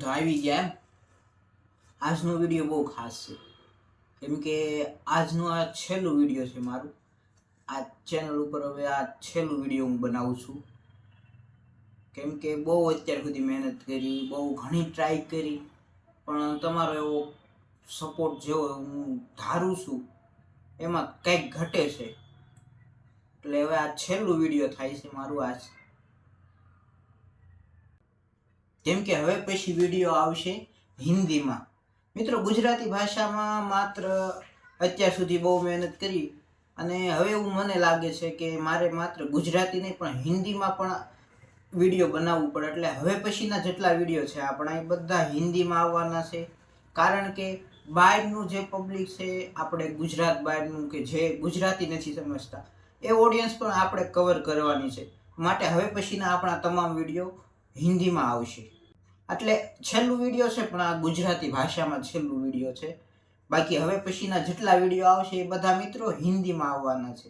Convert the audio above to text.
તો આવી ગયા એમ. આજનો વિડીયો બહુ ખાસ છે કેમ કે આજનો આ છેલ્લું વિડીયો છે મારું આ ચેનલ ઉપર. હવે આ છેલ્લું વિડીયો હું બનાવું છું કેમ કે બહુ અત્યાર સુધી મહેનત કરી, બહુ ઘણી ટ્રાય કરી, પણ તમારો એવો સપોર્ટ જેવો હું ધારું છું એમાં કંઈક ઘટે છે. એટલે હવે આ છેલ્લું વિડીયો થાય છે મારું આજ. કેમ કે હવે પછી વિડીયો આવશે હિન્દીમાં. મિત્રો, ગુજરાતી ભાષામાં માત્ર અત્યાર સુધી બહુ મહેનત કરી અને હવે એવું મને લાગે છે કે મારે માત્ર ગુજરાતી નહીં પણ હિન્દીમાં પણ વિડીયો બનાવવું પડે. એટલે હવે પછીના જેટલા વિડીયો છે આપણા એ બધા હિન્દીમાં આવવાના છે. કારણ કે બહારનું જે પબ્લિક છે, આપણે ગુજરાત બહારનું કે જે ગુજરાતી નથી સમજતા એ ઓડિયન્સ પણ આપણે કવર કરવાની છે. માટે હવે પછીના આપણા તમામ વિડીયો હિન્દીમાં આવશે. એટલે છેલ્લું વિડીયો છે પણ આ ગુજરાતી ભાષામાં છેલ્લું વિડીયો છે. બાકી હવે પછીના જેટલા વિડીયો આવશે એ બધા મિત્રો હિન્દીમાં આવવાના છે.